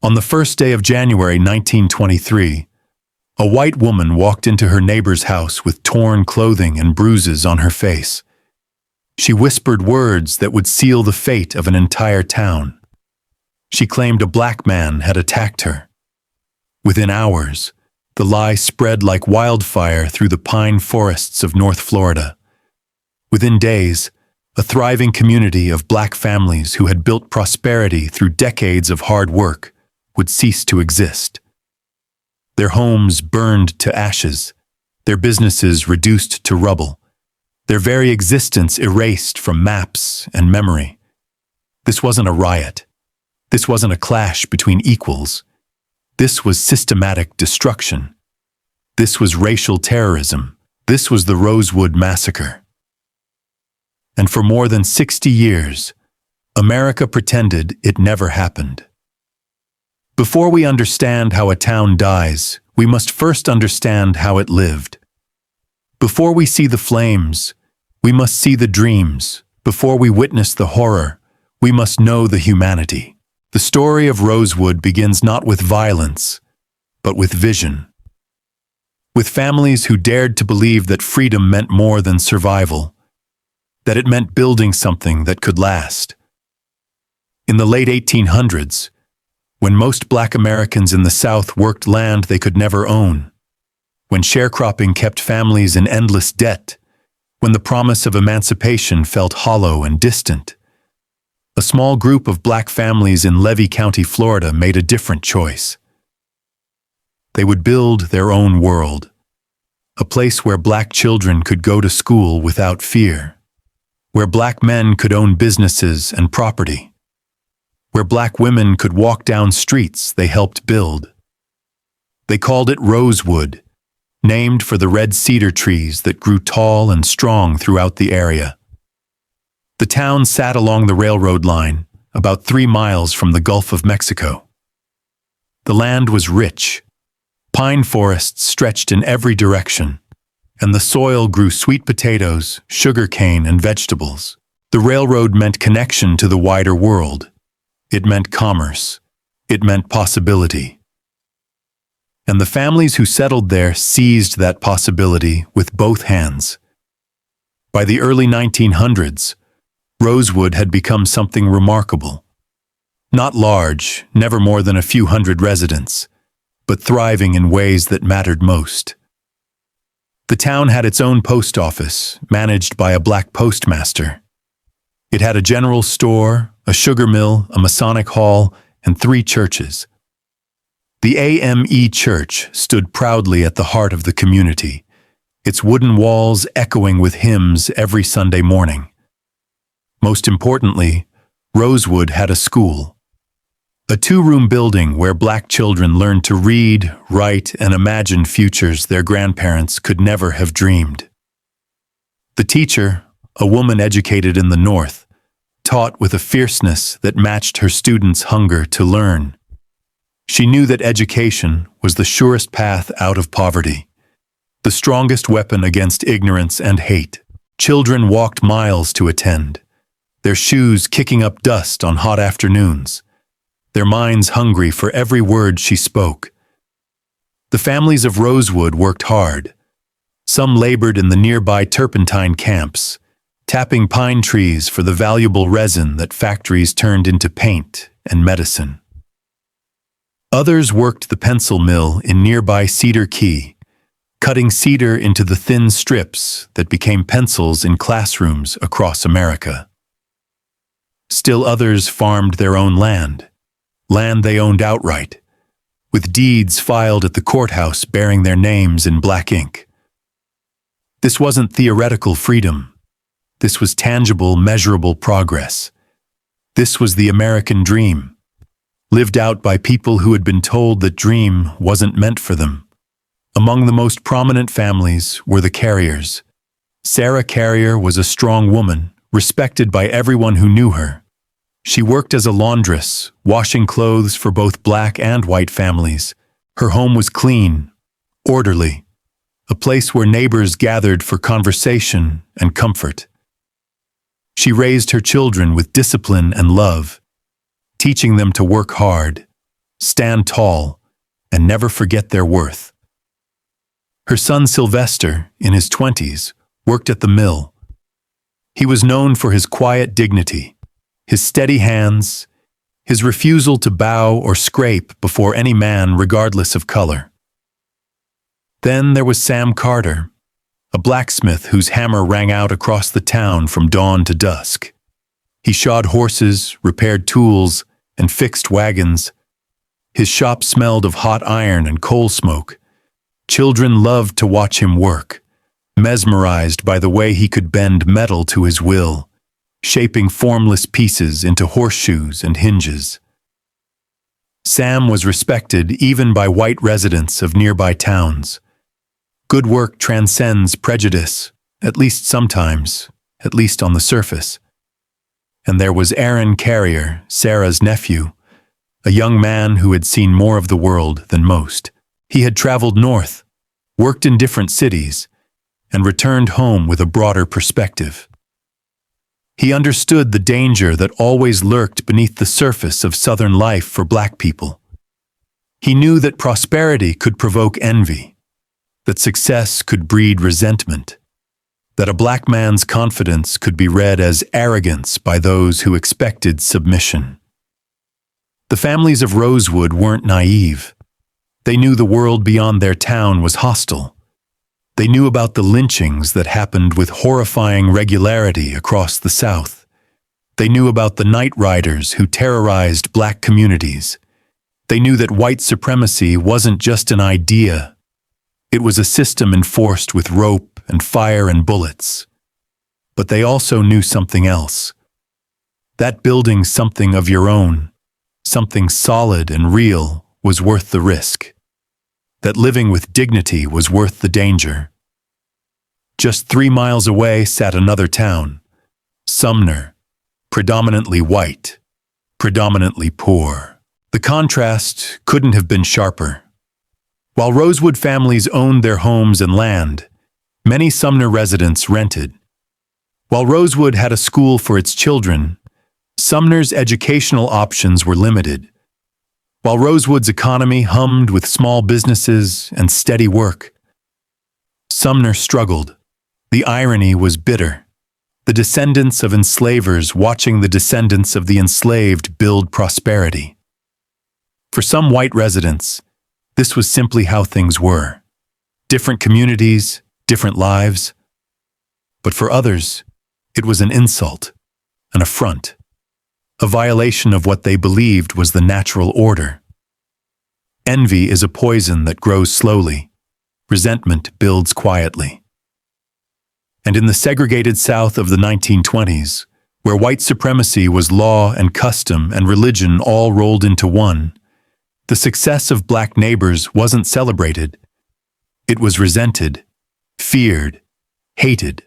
On the first day of January 1923, a white woman walked into her neighbor's house with torn clothing and bruises on her face. She whispered words that would seal the fate of an entire town. She claimed a black man had attacked her. Within hours, the lie spread like wildfire through the pine forests of North Florida. Within days, a thriving community of black families who had built prosperity through decades of hard work would cease to exist. Their homes burned to ashes, their businesses reduced to rubble, their very existence erased from maps and memory. This wasn't a riot. This wasn't a clash between equals. This was systematic destruction. This was racial terrorism. This was the Rosewood massacre. And for more than 60 years, America pretended it never happened. Before we understand how a town dies, we must first understand how it lived. Before we see the flames, we must see the dreams. Before we witness the horror, we must know the humanity. The story of Rosewood begins not with violence, but with vision. With families who dared to believe that freedom meant more than survival, that it meant building something that could last. In the late 1800s, when most black Americans in the South worked land they could never own, when sharecropping kept families in endless debt, when the promise of emancipation felt hollow and distant, a small group of black families in Levy County, Florida, made a different choice. They would build their own world, a place where black children could go to school without fear, where black men could own businesses and property, where black women could walk down streets they helped build. They called it Rosewood, named for the red cedar trees that grew tall and strong throughout the area. The town sat along the railroad line, about 3 miles from the Gulf of Mexico. The land was rich. Pine forests stretched in every direction, and the soil grew sweet potatoes, sugar cane, and vegetables. The railroad meant connection to the wider world. It meant commerce. It meant possibility. And the families who settled there seized that possibility with both hands. By the early 1900s, Rosewood had become something remarkable. Not large, never more than a few hundred residents, but thriving in ways that mattered most. The town had its own post office, managed by a black postmaster. It had a general store, a sugar mill, a Masonic hall, and 3 churches. The AME Church stood proudly at the heart of the community, its wooden walls echoing with hymns every Sunday morning. Most importantly, Rosewood had a school. A 2-room building where black children learned to read, write, and imagine futures their grandparents could never have dreamed. The teacher, a woman educated in the North, taught with a fierceness that matched her students' hunger to learn. She knew that education was the surest path out of poverty, the strongest weapon against ignorance and hate. Children walked miles to attend, their shoes kicking up dust on hot afternoons, their minds hungry for every word she spoke. The families of Rosewood worked hard. Some labored in the nearby turpentine camps, tapping pine trees for the valuable resin that factories turned into paint and medicine. Others worked the pencil mill in nearby Cedar Key, cutting cedar into the thin strips that became pencils in classrooms across America. Still others farmed their own land they owned outright, with deeds filed at the courthouse bearing their names in black ink. This wasn't theoretical freedom. This was tangible, measurable progress. This was the American dream, lived out by people who had been told that dream wasn't meant for them. Among the most prominent families were the Carriers. Sarah Carrier was a strong woman, respected by everyone who knew her. She worked as a laundress, washing clothes for both black and white families. Her home was clean, orderly, a place where neighbors gathered for conversation and comfort. She raised her children with discipline and love, teaching them to work hard, stand tall, and never forget their worth. Her son Sylvester, in his 20s, worked at the mill. He was known for his quiet dignity, his steady hands, his refusal to bow or scrape before any man regardless of color. Then there was Sam Carter, a blacksmith whose hammer rang out across the town from dawn to dusk. He shod horses, repaired tools, and fixed wagons. His shop smelled of hot iron and coal smoke. Children loved to watch him work, mesmerized by the way he could bend metal to his will, shaping formless pieces into horseshoes and hinges. Sam was respected even by white residents of nearby towns. Good work transcends prejudice, at least sometimes, at least on the surface. And there was Aaron Carrier, Sarah's nephew, a young man who had seen more of the world than most. He had traveled north, worked in different cities, and returned home with a broader perspective. He understood the danger that always lurked beneath the surface of Southern life for Black people. He knew that prosperity could provoke envy, that success could breed resentment, that a Black man's confidence could be read as arrogance by those who expected submission. The families of Rosewood weren't naive. They knew the world beyond their town was hostile. They knew about the lynchings that happened with horrifying regularity across the South. They knew about the night riders who terrorized Black communities. They knew that white supremacy wasn't just an idea. It was a system enforced with rope and fire and bullets. But they also knew something else. That building something of your own, something solid and real, was worth the risk. That living with dignity was worth the danger. Just 3 miles away sat another town, Sumner, predominantly white, predominantly poor. The contrast couldn't have been sharper. While Rosewood families owned their homes and land, many Sumner residents rented. While Rosewood had a school for its children, Sumner's educational options were limited. While Rosewood's economy hummed with small businesses and steady work, Sumner struggled. The irony was bitter. The descendants of enslavers watching the descendants of the enslaved build prosperity. For some white residents, this was simply how things were. Different communities, different lives. But for others, it was an insult, an affront, a violation of what they believed was the natural order. Envy is a poison that grows slowly. Resentment builds quietly. And in the segregated South of the 1920s, where white supremacy was law and custom and religion all rolled into one, the success of Black neighbors wasn't celebrated. It was resented, feared, hated.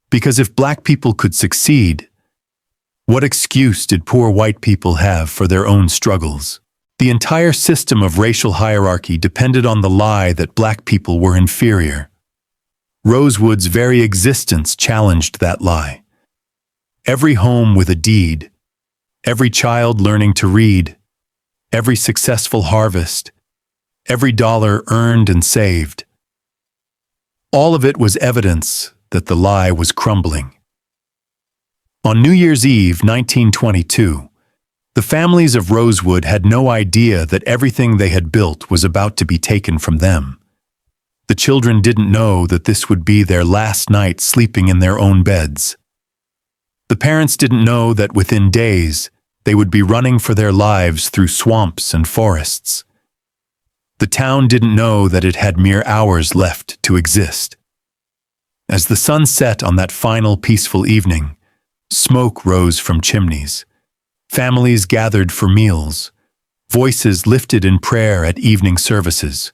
Because if Black people could succeed, what excuse did poor white people have for their own struggles? The entire system of racial hierarchy depended on the lie that Black people were inferior. Rosewood's very existence challenged that lie. Every home with a deed, every child learning to read, every successful harvest, every dollar earned and saved. All of it was evidence that the lie was crumbling. On New Year's Eve, 1922, the families of Rosewood had no idea that everything they had built was about to be taken from them. The children didn't know that this would be their last night sleeping in their own beds. The parents didn't know that within days, they would be running for their lives through swamps and forests. The town didn't know that it had mere hours left to exist. As the sun set on that final peaceful evening, smoke rose from chimneys. Families gathered for meals. Voices lifted in prayer at evening services.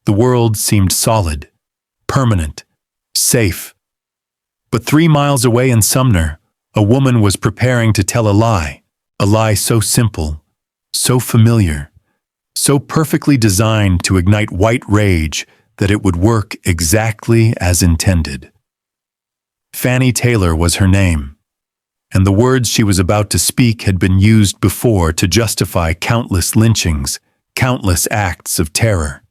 The world seemed solid, permanent, safe. But 3 miles away in Sumner, a woman was preparing to tell a lie so simple, so familiar, so perfectly designed to ignite white rage that it would work exactly as intended. Fannie Taylor was her name. and the words she was about to speak had been used before to justify countless lynchings, countless acts of terror.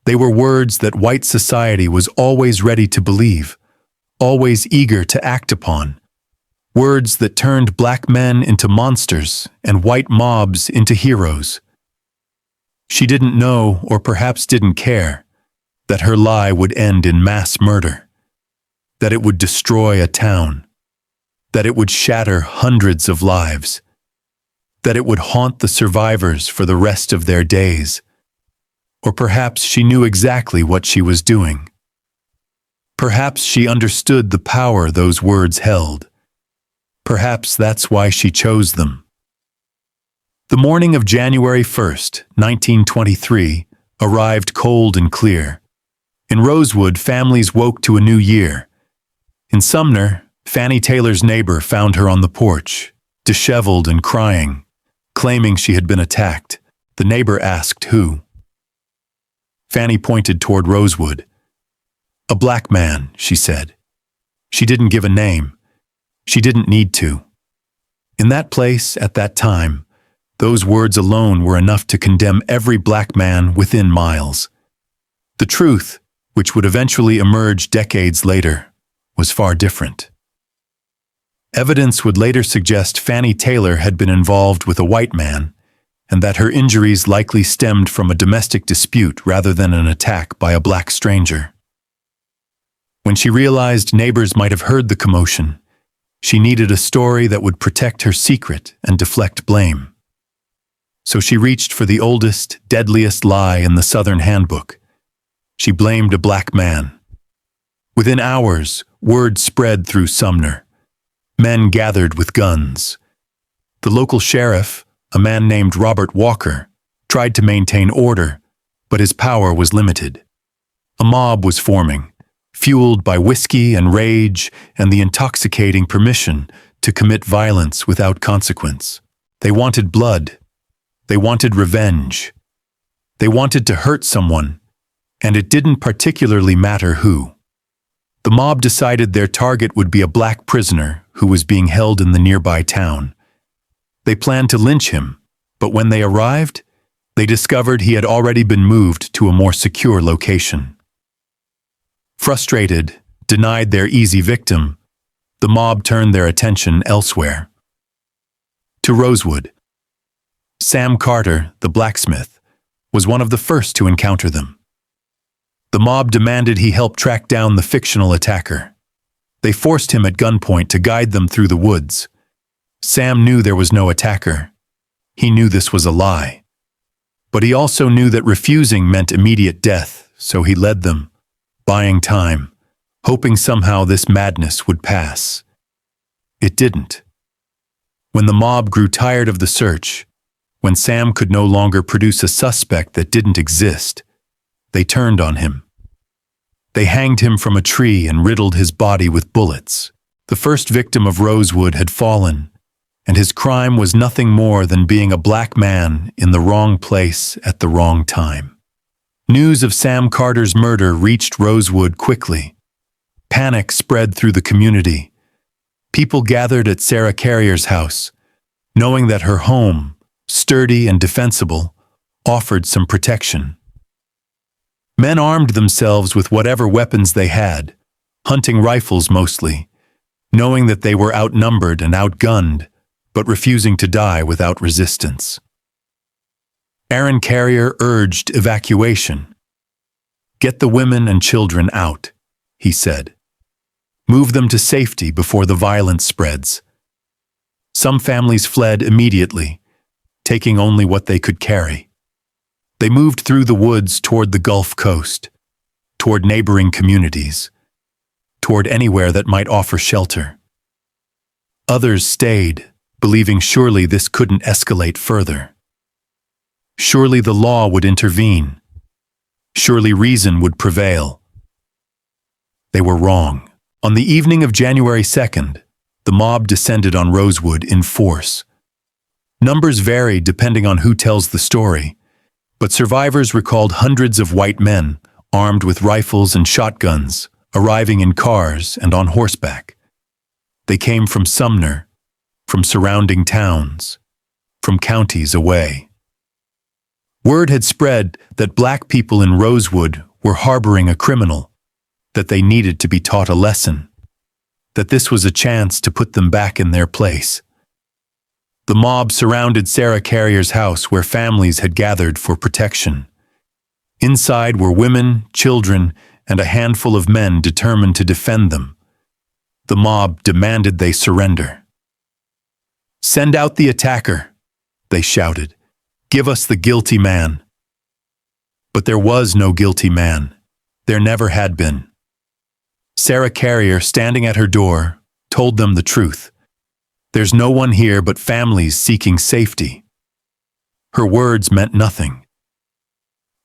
They were words that white society was always ready to believe, always eager to act upon. Words that turned black men into monsters and white mobs into heroes. She didn't know, or perhaps didn't care, that her lie would end in mass murder, that it would destroy a town, that it would shatter hundreds of lives, that it would haunt the survivors for the rest of their days. Or perhaps she knew exactly what she was doing. Perhaps she understood the power those words held. Perhaps that's why she chose them. The morning of January 1st, 1923, arrived cold and clear. In Rosewood, families woke to a new year. In Sumner, Fannie Taylor's neighbor found her on the porch, disheveled and crying, claiming she had been attacked. The neighbor asked who. Fannie pointed toward Rosewood. "A black man," she said. She didn't give a name. She didn't need to. In that place, at that time, those words alone were enough to condemn every black man within miles. The truth, which would eventually emerge decades later, was far different. Evidence would later suggest Fannie Taylor had been involved with a white man, and that her injuries likely stemmed from a domestic dispute rather than an attack by a black stranger. When she realized neighbors might have heard the commotion, she needed a story that would protect her secret and deflect blame. So she reached for the oldest, deadliest lie in the Southern Handbook. She blamed a black man. Within hours, word spread through Sumner. Men gathered with guns. The local sheriff, a man named Robert Walker, tried to maintain order, but his power was limited. A mob was forming, fueled by whiskey and rage and the intoxicating permission to commit violence without consequence. They wanted blood. They wanted revenge. They wanted to hurt someone, and it didn't particularly matter who. The mob decided their target would be a black prisoner who was being held in the nearby town. They planned to lynch him, but when they arrived, they discovered he had already been moved to a more secure location. Frustrated, denied their easy victim, the mob turned their attention elsewhere. To Rosewood. Sam Carter, the blacksmith, was one of the first to encounter them. The mob demanded he help track down the fictional attacker. They forced him at gunpoint to guide them through the woods. Sam knew there was no attacker. He knew this was a lie. But he also knew that refusing meant immediate death, so he led them, buying time, hoping somehow this madness would pass. It didn't. When the mob grew tired of the search, when Sam could no longer produce a suspect that didn't exist, they turned on him. They hanged him from a tree and riddled his body with bullets. The first victim of Rosewood had fallen, and his crime was nothing more than being a black man in the wrong place at the wrong time. News of Sam Carter's murder reached Rosewood quickly. Panic spread through the community. People gathered at Sarah Carrier's house, knowing that her home, sturdy and defensible, offered some protection. Men armed themselves with whatever weapons they had, hunting rifles mostly, knowing that they were outnumbered and outgunned, but refusing to die without resistance. Aaron Carrier urged evacuation. "Get the women and children out," he said. "Move them to safety before the violence spreads." Some families fled immediately, taking only what they could carry. They moved through the woods toward the Gulf Coast, toward neighboring communities, toward anywhere that might offer shelter. Others stayed, believing surely this couldn't escalate further. Surely the law would intervene. Surely reason would prevail. They were wrong. On the evening of January 2nd, the mob descended on Rosewood in force. Numbers vary depending on who tells the story, but survivors recalled hundreds of white men, armed with rifles and shotguns, arriving in cars and on horseback. They came from Sumner, from surrounding towns, from counties away. Word had spread that black people in Rosewood were harboring a criminal, that they needed to be taught a lesson, that this was a chance to put them back in their place. The mob surrounded Sarah Carrier's house where families had gathered for protection. Inside were women, children, and a handful of men determined to defend them. The mob demanded they surrender. "Send out the attacker," they shouted. "Give us the guilty man." But there was no guilty man. There never had been. Sarah Carrier, standing at her door, told them the truth. "There's no one here but families seeking safety." Her words meant nothing.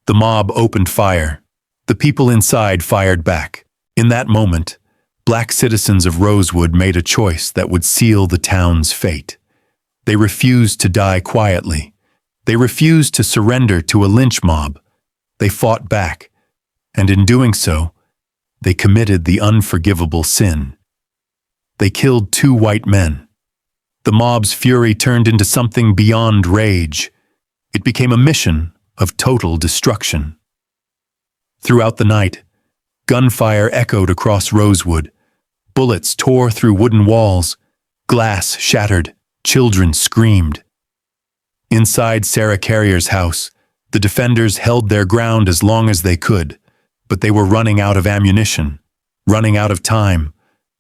The mob opened fire. The people inside fired back. In that moment, black citizens of Rosewood made a choice that would seal the town's fate. They refused to die quietly. They refused to surrender to a lynch mob. They fought back, and in doing so, they committed the unforgivable sin. They killed 2 white men. The mob's fury turned into something beyond rage. It became a mission of total destruction. Throughout the night, gunfire echoed across Rosewood. Bullets tore through wooden walls. Glass shattered. Children screamed. Inside Sarah Carrier's house, the defenders held their ground as long as they could, but they were running out of ammunition, running out of time,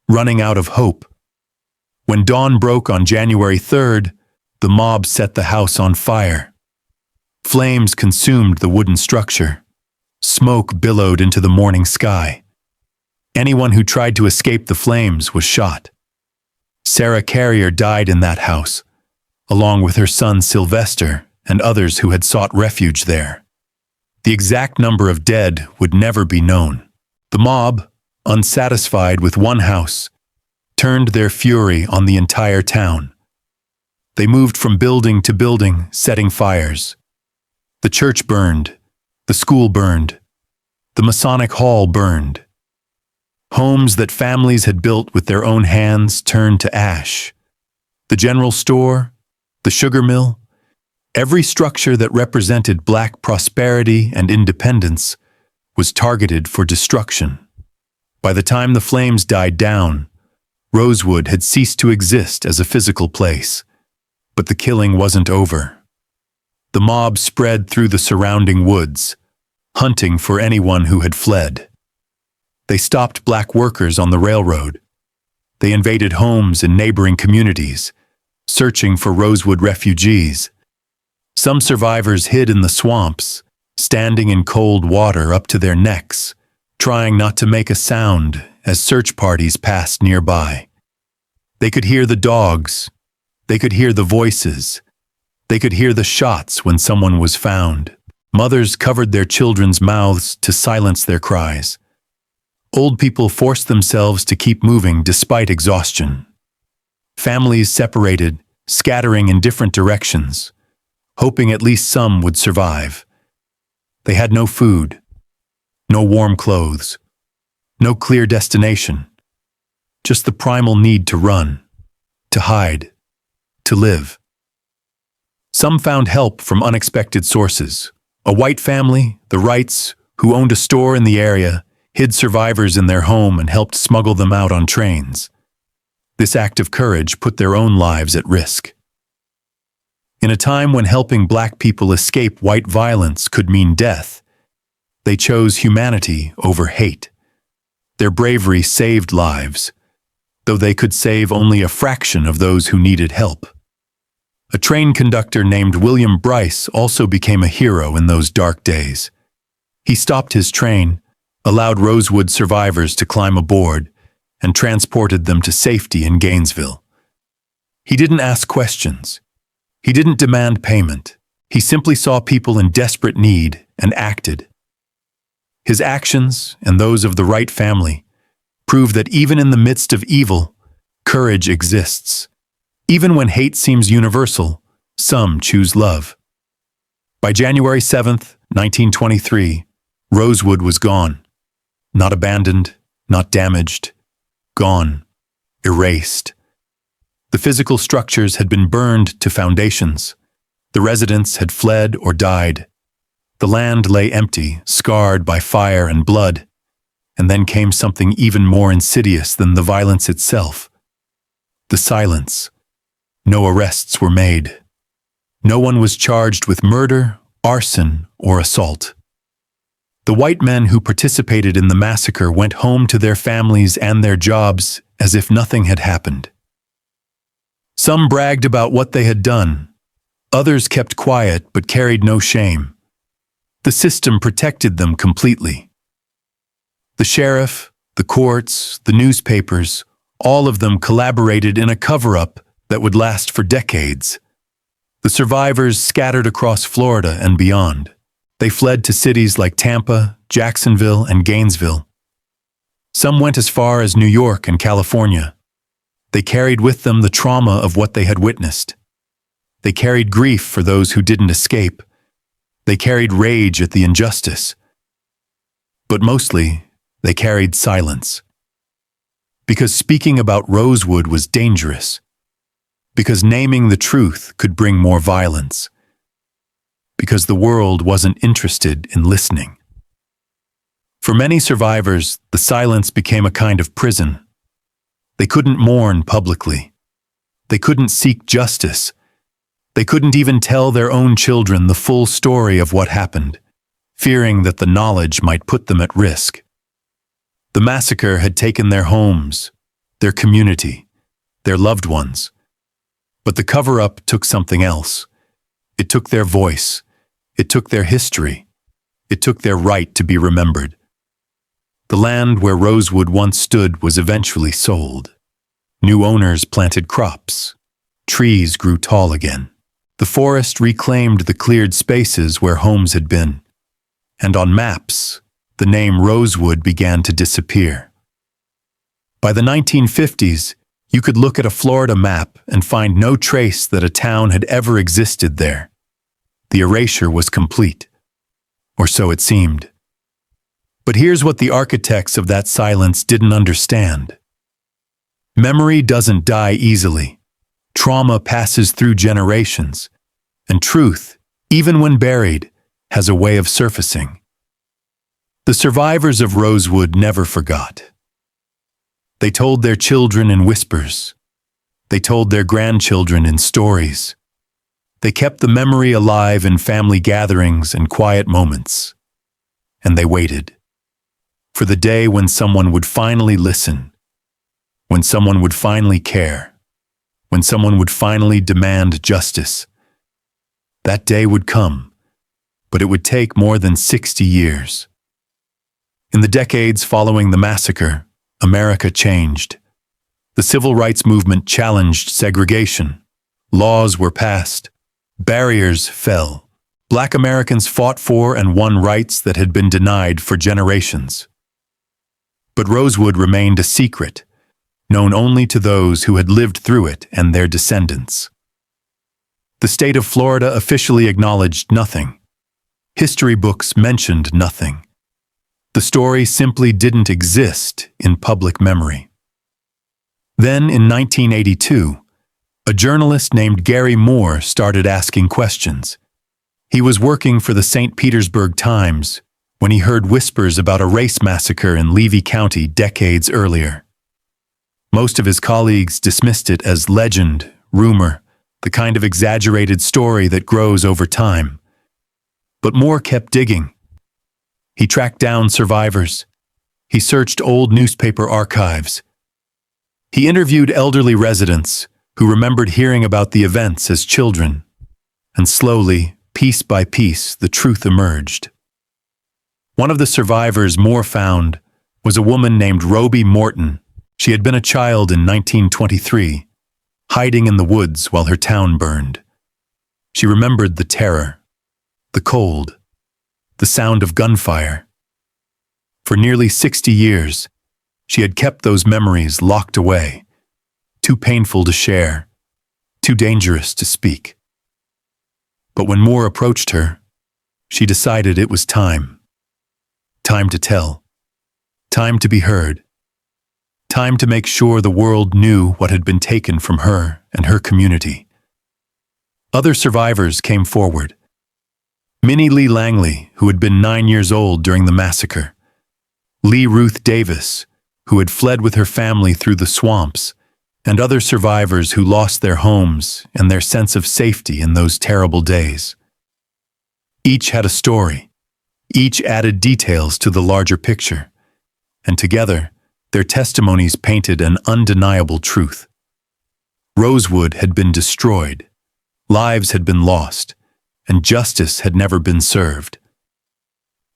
running out of hope. When dawn broke on January 3rd, the mob set the house on fire. Flames consumed the wooden structure. Smoke billowed into the morning sky. Anyone who tried to escape the flames was shot. Sarah Carrier died in that house, along with her son Sylvester and others who had sought refuge there. The exact number of dead would never be known. The mob, unsatisfied with one house, turned their fury on the entire town. They moved from building to building, setting fires. The church burned. The school burned. The Masonic Hall burned. Homes that families had built with their own hands turned to ash. The general store, the sugar mill, every structure that represented black prosperity and independence was targeted for destruction. By the time the flames died down, Rosewood had ceased to exist as a physical place. But the killing wasn't over. The mob spread through the surrounding woods, hunting for anyone who had fled. They stopped black workers on the railroad. They invaded homes in neighboring communities, searching for Rosewood refugees. Some survivors hid in the swamps, standing in cold water up to their necks, trying not to make a sound as search parties passed nearby. They could hear the dogs. They could hear the voices. They could hear the shots when someone was found. Mothers covered their children's mouths to silence their cries. Old people forced themselves to keep moving despite exhaustion. Families separated, scattering in different directions, hoping at least some would survive. They had no food, no warm clothes, no clear destination, just the primal need to run, to hide, to live. Some found help from unexpected sources. A white family, the Wrights, who owned a store in the area, hid survivors in their home and helped smuggle them out on trains. This act of courage put their own lives at risk. In a time when helping black people escape white violence could mean death, they chose humanity over hate. Their bravery saved lives, though they could save only a fraction of those who needed help. A train conductor named William Bryce also became a hero in those dark days. He stopped his train, allowed Rosewood survivors to climb aboard, and transported them to safety in Gainesville. He didn't ask questions. He didn't demand payment. He simply saw people in desperate need and acted. His actions, and those of the Wright family, prove that even in the midst of evil, courage exists. Even when hate seems universal, some choose love. By January 7th, 1923, Rosewood was gone. Not abandoned, not damaged. Gone. Erased. The physical structures had been burned to foundations. The residents had fled or died. The land lay empty, scarred by fire and blood. And then came something even more insidious than the violence itself. The silence. No arrests were made. No one was charged with murder, arson, or assault. The white men who participated in the massacre went home to their families and their jobs as if nothing had happened. Some bragged about what they had done. Others kept quiet but carried no shame. The system protected them completely. The sheriff, the courts, the newspapers, all of them collaborated in a cover-up that would last for decades. The survivors scattered across Florida and beyond. They fled to cities like Tampa, Jacksonville, and Gainesville. Some went as far as New York and California. They carried with them the trauma of what they had witnessed. They carried grief for those who didn't escape. They carried rage at the injustice. But mostly, they carried silence. Because speaking about Rosewood was dangerous. Because naming the truth could bring more violence. Because the world wasn't interested in listening. For many survivors, the silence became a kind of prison. They couldn't mourn publicly. They couldn't seek justice. They couldn't even tell their own children the full story of what happened, fearing that the knowledge might put them at risk. The massacre had taken their homes, their community, their loved ones. But the cover-up took something else. It took their voice. It took their history. It took their right to be remembered. The land where Rosewood once stood was eventually sold. New owners planted crops. Trees grew tall again. The forest reclaimed the cleared spaces where homes had been. And on maps, the name Rosewood began to disappear. By the 1950s, you could look at a Florida map and find no trace that a town had ever existed there. The erasure was complete. Or so it seemed. But here's what the architects of that silence didn't understand. Memory doesn't die easily. Trauma passes through generations. And truth, even when buried, has a way of surfacing. The survivors of Rosewood never forgot. They told their children in whispers. They told their grandchildren in stories. They kept the memory alive in family gatherings and quiet moments. And they waited. For the day when someone would finally listen. When someone would finally care. When someone would finally demand justice. That day would come, but it would take more than 60 years. In the decades following the massacre, America changed. The civil rights movement challenged segregation. Laws were passed. Barriers fell. Black Americans fought for and won rights that had been denied for generations. But Rosewood remained a secret, known only to those who had lived through it and their descendants. The state of Florida officially acknowledged nothing. History books mentioned nothing. The story simply didn't exist in public memory. Then, in 1982, a journalist named Gary Moore started asking questions. He was working for the St. Petersburg Times when he heard whispers about a race massacre in Levy County decades earlier. Most of his colleagues dismissed it as legend, rumor, the kind of exaggerated story that grows over time. But Moore kept digging. He tracked down survivors. He searched old newspaper archives. He interviewed elderly residents who remembered hearing about the events as children. And slowly, piece by piece, the truth emerged. One of the survivors Moore found was a woman named Roby Morton. She had been a child in 1923, hiding in the woods while her town burned. She remembered the terror, the cold, the sound of gunfire. For nearly 60 years, she had kept those memories locked away, too painful to share, too dangerous to speak. But when Moore approached her, she decided it was time. Time to tell. Time to be heard. Time to make sure the world knew what had been taken from her and her community. Other survivors came forward. Minnie Lee Langley, who had been 9 years old during the massacre. Lee Ruth Davis, who had fled with her family through the swamps, and other survivors who lost their homes and their sense of safety in those terrible days. Each had a story. Each added details to the larger picture. And together, their testimonies painted an undeniable truth. Rosewood had been destroyed. Lives had been lost, and justice had never been served.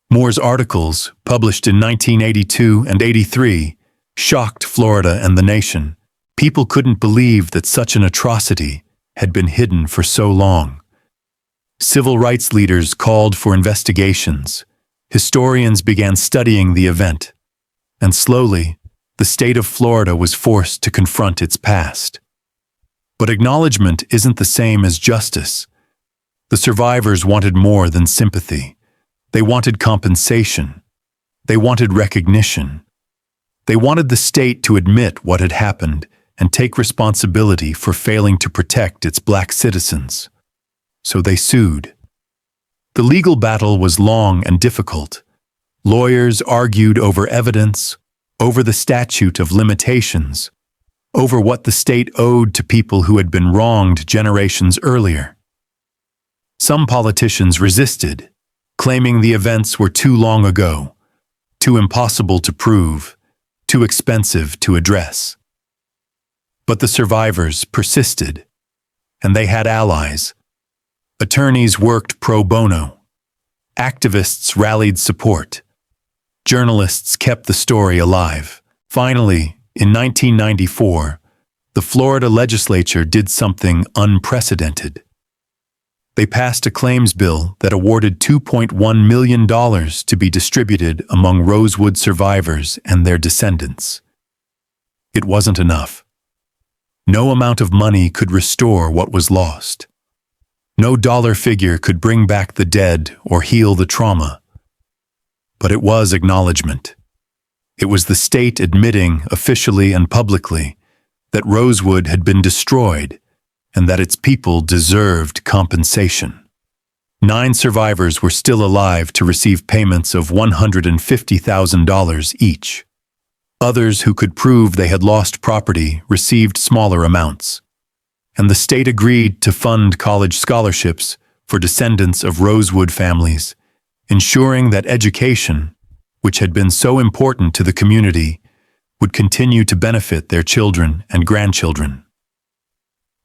Moore's articles, published in 1982 and 83, shocked Florida and the nation. People couldn't believe that such an atrocity had been hidden for so long. Civil rights leaders called for investigations. Historians began studying the event, and slowly, the state of Florida was forced to confront its past. But acknowledgement isn't the same as justice. The survivors wanted more than sympathy. They wanted compensation. They wanted recognition. They wanted the state to admit what had happened and take responsibility for failing to protect its black citizens. So they sued. The legal battle was long and difficult. Lawyers argued over evidence, over the statute of limitations, over what the state owed to people who had been wronged generations earlier. Some politicians resisted, claiming the events were too long ago, too impossible to prove, too expensive to address. But the survivors persisted, and they had allies. Attorneys worked pro bono. Activists rallied support. Journalists kept the story alive. Finally, in 1994, the Florida legislature did something unprecedented. They passed a claims bill that awarded $2.1 million to be distributed among Rosewood survivors and their descendants. It wasn't enough. No amount of money could restore what was lost. No dollar figure could bring back the dead or heal the trauma. But it was acknowledgement. It was the state admitting, officially and publicly, that Rosewood had been destroyed and that its people deserved compensation. 9 survivors were still alive to receive payments of $150,000 each. Others who could prove they had lost property received smaller amounts. And the state agreed to fund college scholarships for descendants of Rosewood families, ensuring that education, which had been so important to the community, would continue to benefit their children and grandchildren.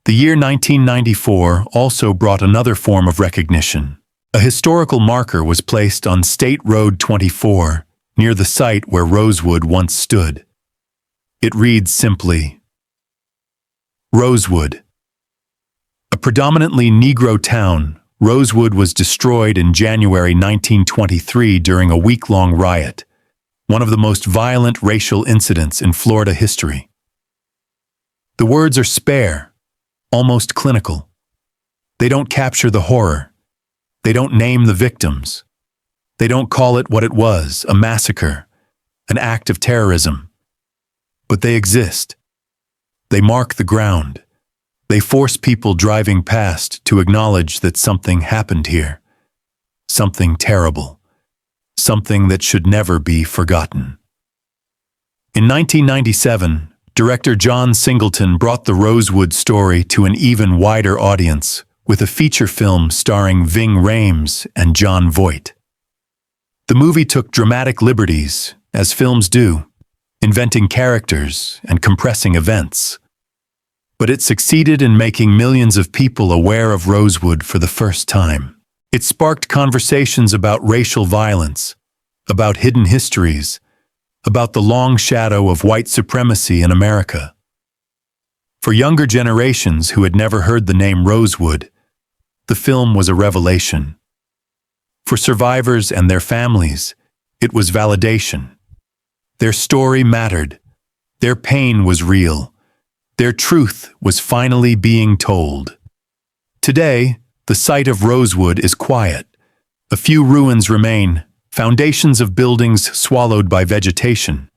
The year 1994 also brought another form of recognition. A historical marker was placed on State Road 24, near the site where Rosewood once stood. It reads simply, Rosewood. A predominantly Negro town, Rosewood was destroyed in January 1923 during a week-long riot, one of the most violent racial incidents in Florida history. The words are spare, almost clinical. They don't capture the horror. They don't name the victims. They don't call it what it was, a massacre, an act of terrorism. But they exist. They mark the ground. They force people driving past to acknowledge that something happened here. Something terrible. Something that should never be forgotten. In 1997, director John Singleton brought the Rosewood story to an even wider audience with a feature film starring Ving Rhames and Jon Voight. The movie took dramatic liberties, as films do, inventing characters and compressing events. But it succeeded in making millions of people aware of Rosewood for the first time. It sparked conversations about racial violence, about hidden histories, about the long shadow of white supremacy in America. For younger generations who had never heard the name Rosewood, the film was a revelation. For survivors and their families, it was validation. Their story mattered. Their pain was real. Their truth was finally being told. Today, the site of Rosewood is quiet. A few ruins remain, foundations of buildings swallowed by vegetation.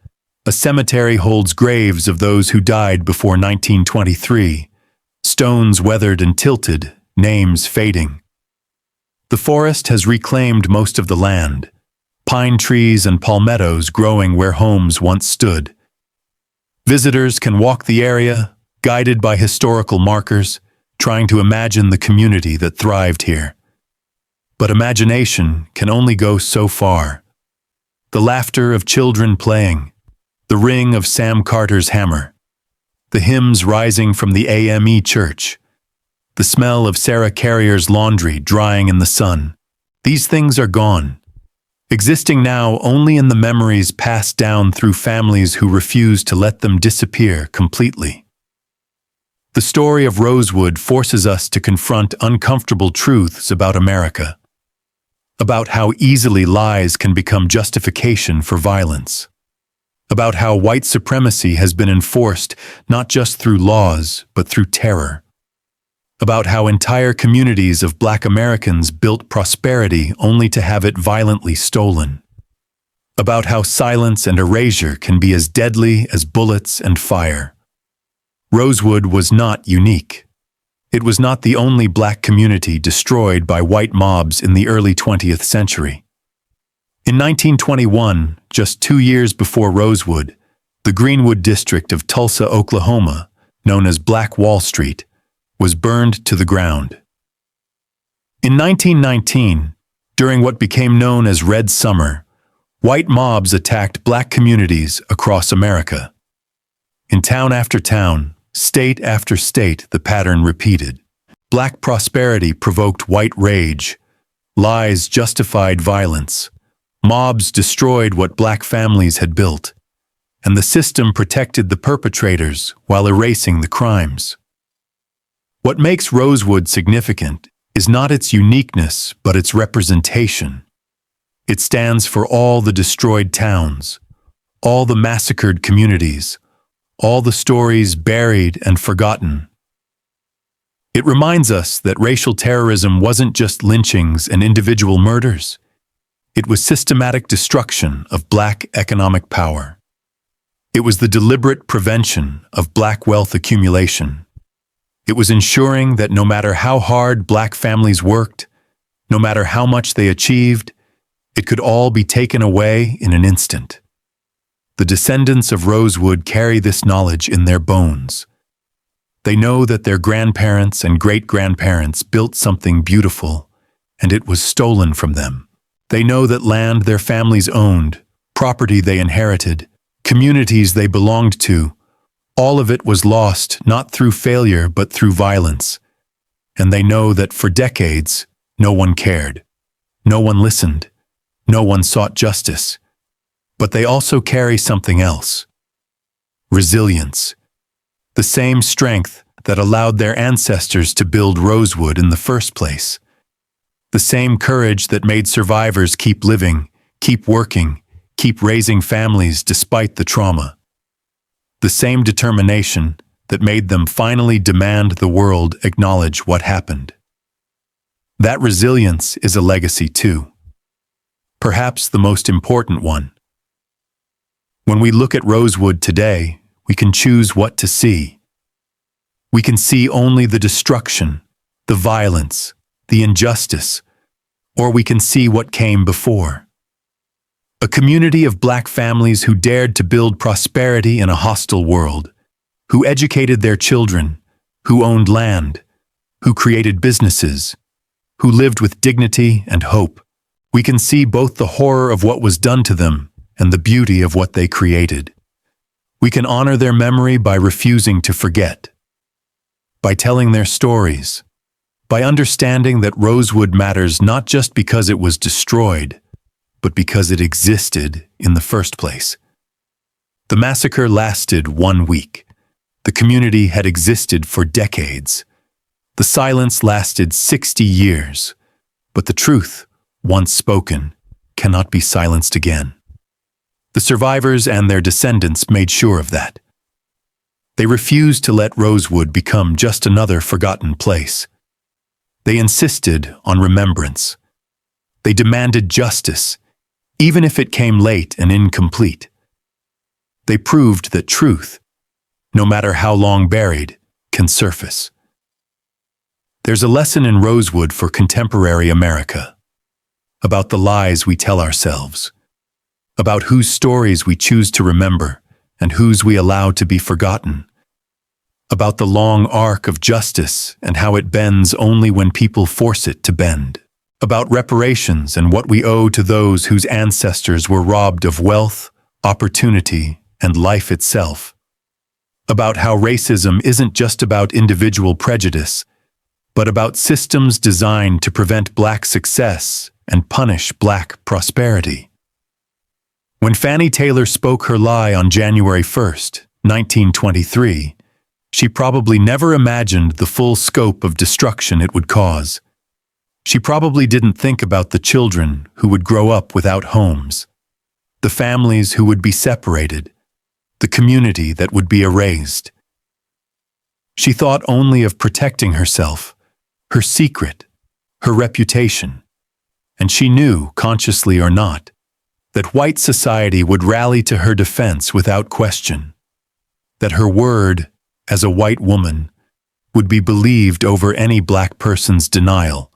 A cemetery holds graves of those who died before 1923, stones weathered and tilted, names fading. The forest has reclaimed most of the land, pine trees and palmettos growing where homes once stood. Visitors can walk the area, guided by historical markers, trying to imagine the community that thrived here. But imagination can only go so far. The laughter of children playing, the ring of Sam Carter's hammer, the hymns rising from the AME church, the smell of Sarah Carrier's laundry drying in the sun. These things are gone, existing now only in the memories passed down through families who refuse to let them disappear completely. The story of Rosewood forces us to confront uncomfortable truths about America, about how easily lies can become justification for violence, about how white supremacy has been enforced not just through laws but through terror, about how entire communities of Black Americans built prosperity only to have it violently stolen, about how silence and erasure can be as deadly as bullets and fire. Rosewood was not unique. It was not the only Black community destroyed by white mobs in the early 20th century. In 1921, just 2 years before Rosewood, the Greenwood district of Tulsa, Oklahoma, known as Black Wall Street, was burned to the ground. In 1919, during what became known as Red Summer, white mobs attacked Black communities across America. In town after town, state after state, the pattern repeated. Black prosperity provoked white rage. Lies justified violence. Mobs destroyed what Black families had built, and the system protected the perpetrators while erasing the crimes. What makes Rosewood significant is not its uniqueness, but its representation. It stands for all the destroyed towns, all the massacred communities, all the stories buried and forgotten. It reminds us that racial terrorism wasn't just lynchings and individual murders. It was systematic destruction of Black economic power. It was the deliberate prevention of Black wealth accumulation. It was ensuring that no matter how hard Black families worked, no matter how much they achieved, it could all be taken away in an instant. The descendants of Rosewood carry this knowledge in their bones. They know that their grandparents and great-grandparents built something beautiful, and it was stolen from them. They know that land their families owned, property they inherited, communities they belonged to, all of it was lost not through failure but through violence. And they know that for decades, no one cared. No one listened. No one sought justice. But they also carry something else. Resilience. The same strength that allowed their ancestors to build Rosewood in the first place. The same courage that made survivors keep living, keep working, keep raising families despite the trauma. The same determination that made them finally demand the world acknowledge what happened. That resilience is a legacy too. Perhaps the most important one. When we look at Rosewood today, we can choose what to see. We can see only the destruction, the violence, the injustice, or we can see what came before. A community of Black families who dared to build prosperity in a hostile world, who educated their children, who owned land, who created businesses, who lived with dignity and hope. We can see both the horror of what was done to them and the beauty of what they created. We can honor their memory by refusing to forget, by telling their stories, by understanding that Rosewood matters not just because it was destroyed, but because it existed in the first place. The massacre lasted 1 week. The community had existed for decades. The silence lasted 60 years. But the truth, once spoken, cannot be silenced again. The survivors and their descendants made sure of that. They refused to let Rosewood become just another forgotten place. They insisted on remembrance. They demanded justice, even if it came late and incomplete. They proved that truth, no matter how long buried, can surface. There's a lesson in Rosewood for contemporary America, about the lies we tell ourselves, about whose stories we choose to remember and whose we allow to be forgotten, about the long arc of justice and how it bends only when people force it to bend, about reparations and what we owe to those whose ancestors were robbed of wealth, opportunity, and life itself, about how racism isn't just about individual prejudice, but about systems designed to prevent Black success and punish Black prosperity. When Fannie Taylor spoke her lie on January 1st, 1923, she probably never imagined the full scope of destruction it would cause. She probably didn't think about the children who would grow up without homes, the families who would be separated, the community that would be erased. She thought only of protecting herself, her secret, her reputation, and she knew, consciously or not, that white society would rally to her defense without question, that her word, as a white woman, would be believed over any Black person's denial,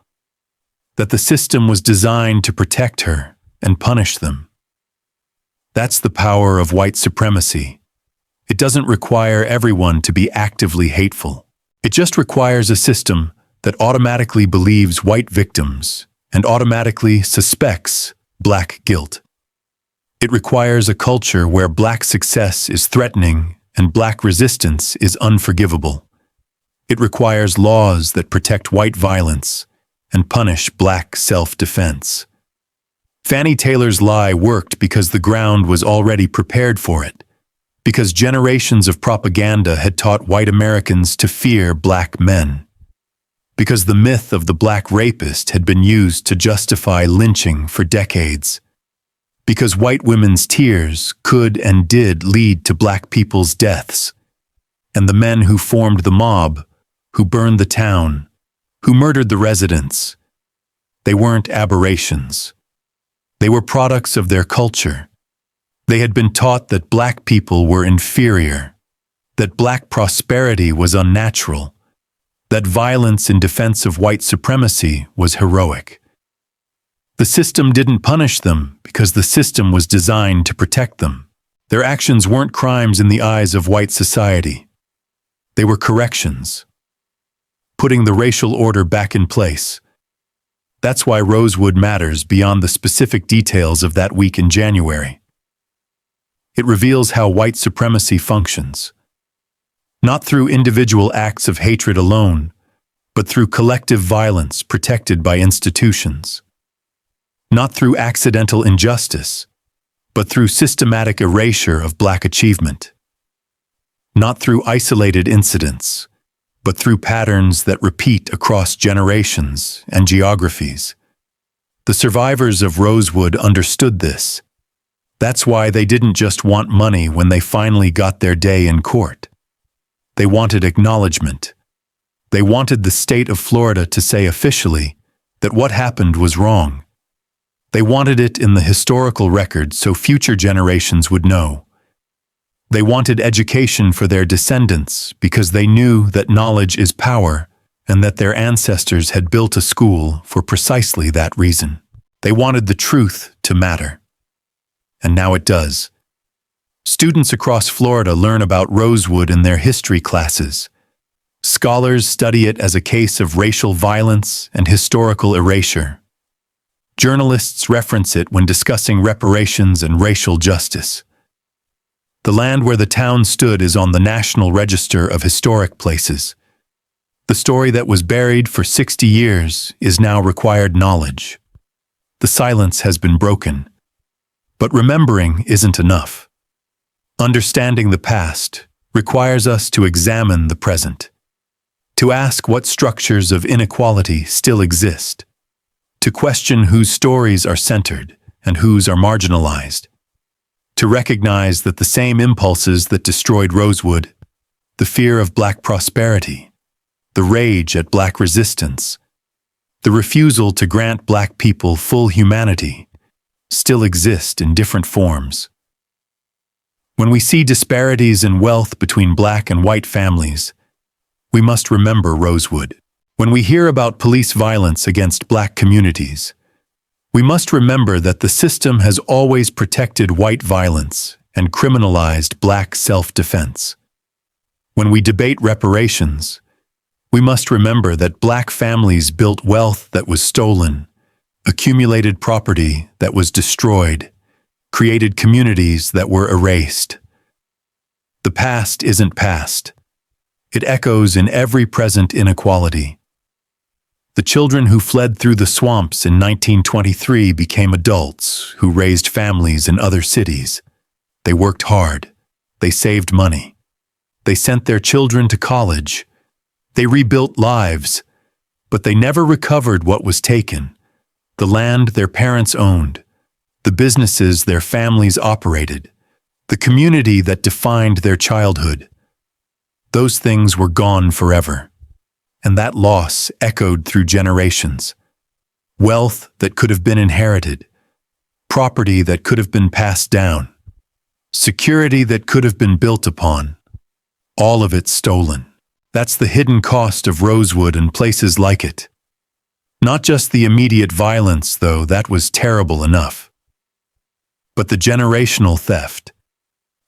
that the system was designed to protect her and punish them. That's the power of white supremacy. It doesn't require everyone to be actively hateful. It just requires a system that automatically believes white victims and automatically suspects Black guilt. It requires a culture where Black success is threatening and Black resistance is unforgivable. It requires laws that protect white violence and punish Black self-defense. Fannie Taylor's lie worked because the ground was already prepared for it, because generations of propaganda had taught white Americans to fear Black men, because the myth of the Black rapist had been used to justify lynching for decades, because white women's tears could and did lead to Black people's deaths, and the men who formed the mob, who burned the town, who murdered the residents, they weren't aberrations. They were products of their culture. They had been taught that Black people were inferior, that Black prosperity was unnatural, that violence in defense of white supremacy was heroic. The system didn't punish them because the system was designed to protect them. Their actions weren't crimes in the eyes of white society. They were corrections, putting the racial order back in place. That's why Rosewood matters beyond the specific details of that week in January. It reveals how white supremacy functions, not through individual acts of hatred alone, but through collective violence protected by institutions. Not through accidental injustice, but through systematic erasure of Black achievement. Not through isolated incidents, but through patterns that repeat across generations and geographies. The survivors of Rosewood understood this. That's why they didn't just want money when they finally got their day in court. They wanted acknowledgement. They wanted the state of Florida to say officially that what happened was wrong. They wanted it in the historical record so future generations would know. They wanted education for their descendants because they knew that knowledge is power and that their ancestors had built a school for precisely that reason. They wanted the truth to matter. And now it does. Students across Florida learn about Rosewood in their history classes. Scholars study it as a case of racial violence and historical erasure. Journalists reference it when discussing reparations and racial justice. The land where the town stood is on the National Register of Historic Places. The story that was buried for 60 years is now required knowledge. The silence has been broken. But remembering isn't enough. Understanding the past requires us to examine the present, to ask what structures of inequality still exist, to question whose stories are centered and whose are marginalized, to recognize that the same impulses that destroyed Rosewood, the fear of Black prosperity, the rage at Black resistance, the refusal to grant Black people full humanity, still exist in different forms. When we see disparities in wealth between black and white families, we must remember Rosewood. When we hear about police violence against black communities, we must remember that the system has always protected white violence and criminalized black self-defense. When we debate reparations, we must remember that black families built wealth that was stolen, accumulated property that was destroyed, created communities that were erased. The past isn't past. It echoes in every present inequality. The children who fled through the swamps in 1923 became adults who raised families in other cities. They worked hard. They saved money. They sent their children to college. They rebuilt lives, but they never recovered what was taken: the land their parents owned, the businesses their families operated, the community that defined their childhood. Those things were gone forever, and that loss echoed through generations. Wealth that could have been inherited, property that could have been passed down, security that could have been built upon, all of it stolen. That's the hidden cost of Rosewood and places like it. Not just the immediate violence, though, that was terrible enough, but the generational theft,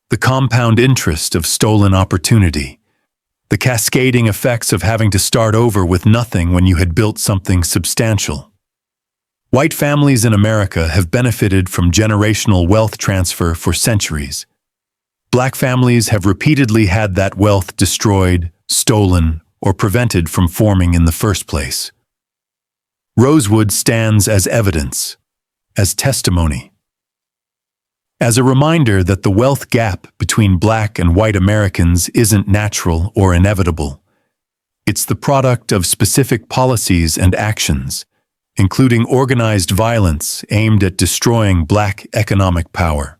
the compound interest of stolen opportunity, the cascading effects of having to start over with nothing when you had built something substantial. White families in America have benefited from generational wealth transfer for centuries. Black families have repeatedly had that wealth destroyed, stolen, or prevented from forming in the first place. Rosewood stands as evidence, as testimony, as a reminder that the wealth gap between black and white Americans isn't natural or inevitable. It's the product of specific policies and actions, including organized violence aimed at destroying black economic power.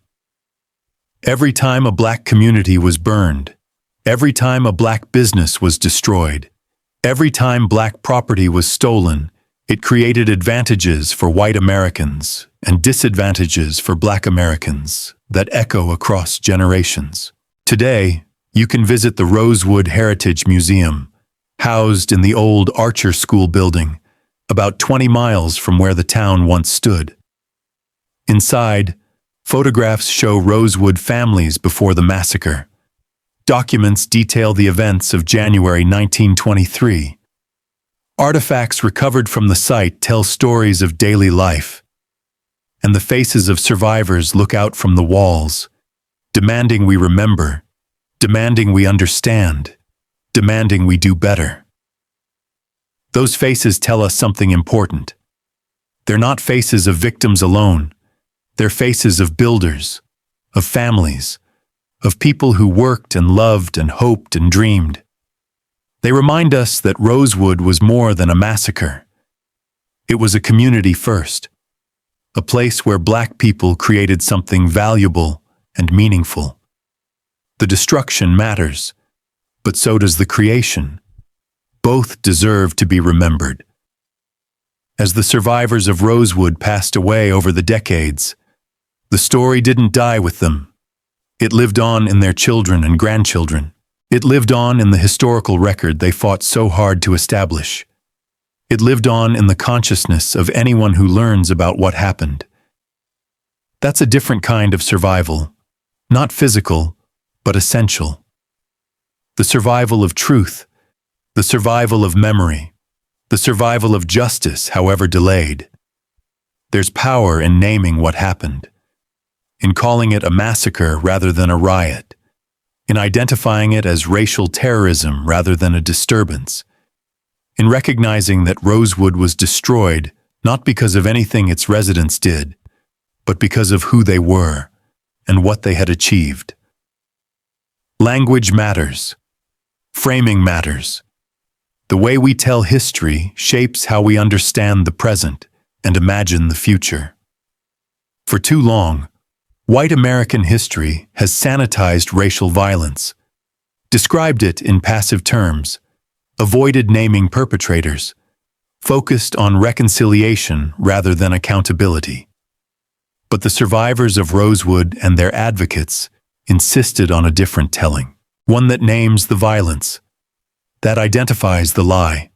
Every time a black community was burned, every time a black business was destroyed, every time black property was stolen, it created advantages for white Americans and disadvantages for black Americans that echo across generations. Today, you can visit the Rosewood Heritage Museum, housed in the old Archer School building, about 20 miles from where the town once stood. Inside, photographs show Rosewood families before the massacre. Documents detail the events of January 1923. Artifacts recovered from the site tell stories of daily life, and the faces of survivors look out from the walls, demanding we remember, demanding we understand, demanding we do better. Those faces tell us something important. They're not faces of victims alone. They're faces of builders, of families, of people who worked and loved and hoped and dreamed. They remind us that Rosewood was more than a massacre. It was a community first, a place where black people created something valuable and meaningful. The destruction matters, but so does the creation. Both deserve to be remembered. As the survivors of Rosewood passed away over the decades, the story didn't die with them. It lived on in their children and grandchildren. It lived on in the historical record they fought so hard to establish. It lived on in the consciousness of anyone who learns about what happened. That's a different kind of survival, not physical, but essential. The survival of truth, the survival of memory, the survival of justice, however delayed. There's power in naming what happened, in calling it a massacre rather than a riot, in identifying it as racial terrorism rather than a disturbance, in recognizing that Rosewood was destroyed not because of anything its residents did, but because of who they were and what they had achieved. Language matters. Framing matters. The way we tell history shapes how we understand the present and imagine the future. For too long, white American history has sanitized racial violence, described it in passive terms, avoided naming perpetrators, focused on reconciliation rather than accountability. But the survivors of Rosewood and their advocates insisted on a different telling, one that names the violence, that identifies the lie,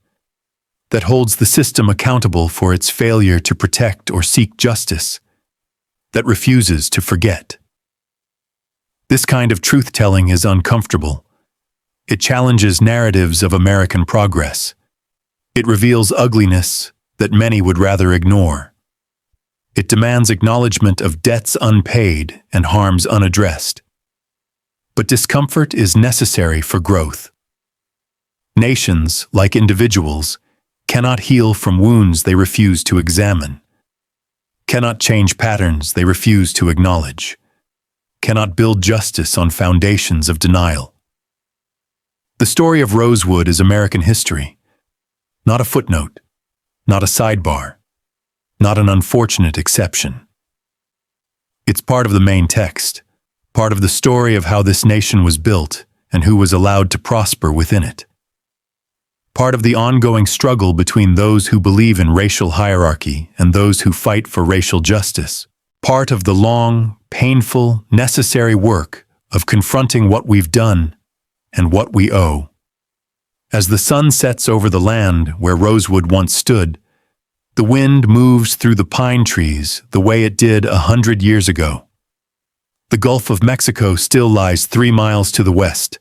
that holds the system accountable for its failure to protect or seek justice, that refuses to forget. This kind of truth-telling is uncomfortable. It challenges narratives of American progress. It reveals ugliness that many would rather ignore. It demands acknowledgement of debts unpaid and harms unaddressed. But discomfort is necessary for growth. Nations, like individuals, cannot heal from wounds they refuse to examine, cannot change patterns they refuse to acknowledge, cannot build justice on foundations of denial. The story of Rosewood is American history, not a footnote, not a sidebar, not an unfortunate exception. It's part of the main text, part of the story of how this nation was built and who was allowed to prosper within it. Part of the ongoing struggle between those who believe in racial hierarchy and those who fight for racial justice. Part of the long, painful, necessary work of confronting what we've done and what we owe. As the sun sets over the land where Rosewood once stood, the wind moves through the pine trees the way it did 100 years ago. The Gulf of Mexico still lies 3 miles to the west.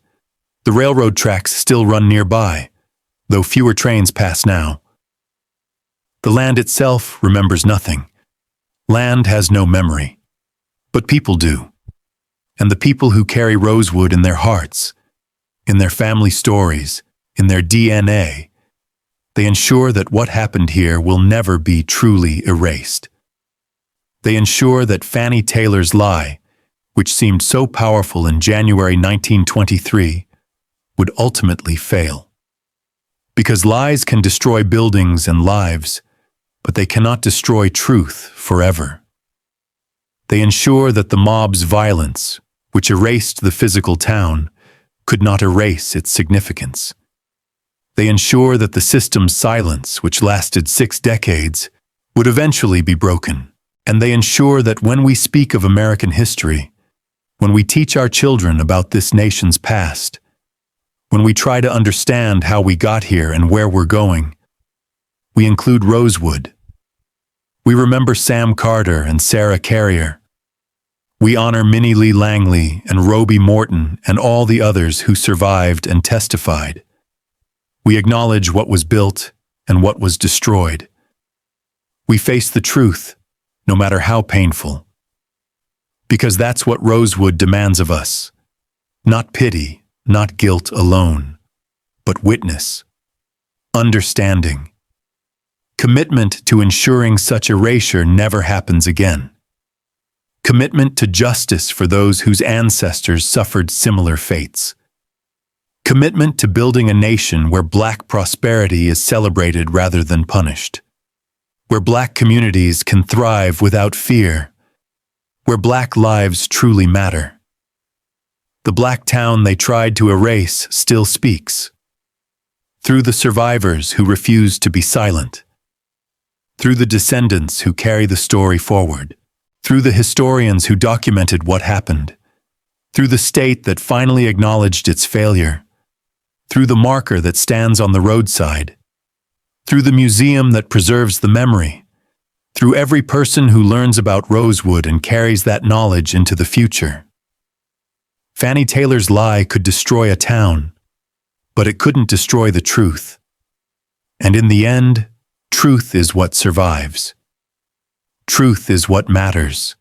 The railroad tracks still run nearby, though fewer trains pass now. The land itself remembers nothing. Land has no memory. But people do. And the people who carry Rosewood in their hearts, in their family stories, in their DNA, they ensure that what happened here will never be truly erased. They ensure that Fannie Taylor's lie, which seemed so powerful in January 1923, would ultimately fail. Because lies can destroy buildings and lives, but they cannot destroy truth forever. They ensure that the mob's violence, which erased the physical town, could not erase its significance. They ensure that the system's silence, which lasted 6 decades, would eventually be broken. And they ensure that when we speak of American history, when we teach our children about this nation's past, when we try to understand how we got here and where we're going, we include Rosewood. We remember Sam Carter and Sarah Carrier. We honor Minnie Lee Langley and Roby Morton and all the others who survived and testified. We acknowledge what was built and what was destroyed. We face the truth, no matter how painful. Because that's what Rosewood demands of us. Not pity, not guilt alone, but witness, understanding, commitment to ensuring such erasure never happens again, commitment to justice for those whose ancestors suffered similar fates, commitment to building a nation where Black prosperity is celebrated rather than punished, where Black communities can thrive without fear, where Black lives truly matter. The Black town they tried to erase still speaks. Through the survivors who refuse to be silent. Through the descendants who carry the story forward. Through the historians who documented what happened. Through the state that finally acknowledged its failure. Through the marker that stands on the roadside. Through the museum that preserves the memory. Through every person who learns about Rosewood and carries that knowledge into the future. Fannie Taylor's lie could destroy a town, but it couldn't destroy the truth. And in the end, truth is what survives. Truth is what matters.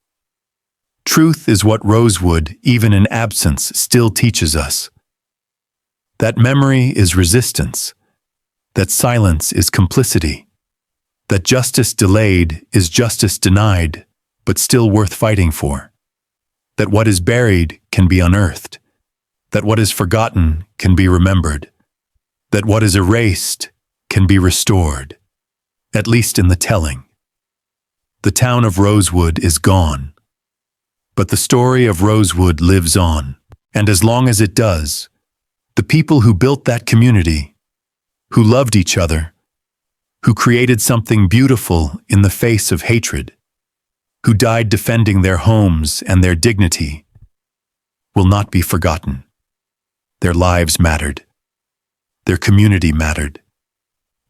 Truth is what Rosewood, even in absence, still teaches us. That memory is resistance. That silence is complicity. That justice delayed is justice denied, but still worth fighting for. That what is buried can be unearthed. That what is forgotten can be remembered. That what is erased can be restored, at least in the telling. The town of Rosewood is gone, but the story of Rosewood lives on, and as long as it does, the people who built that community, who loved each other, who created something beautiful in the face of hatred, who died defending their homes and their dignity, will not be forgotten. Their lives mattered. Their community mattered.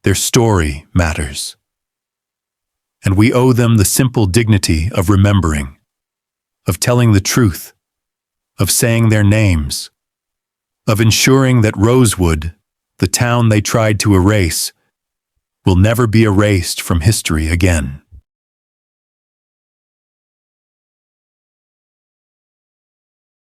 Their story matters. And we owe them the simple dignity of remembering, of telling the truth, of saying their names, of ensuring that Rosewood, the town they tried to erase, will never be erased from history again.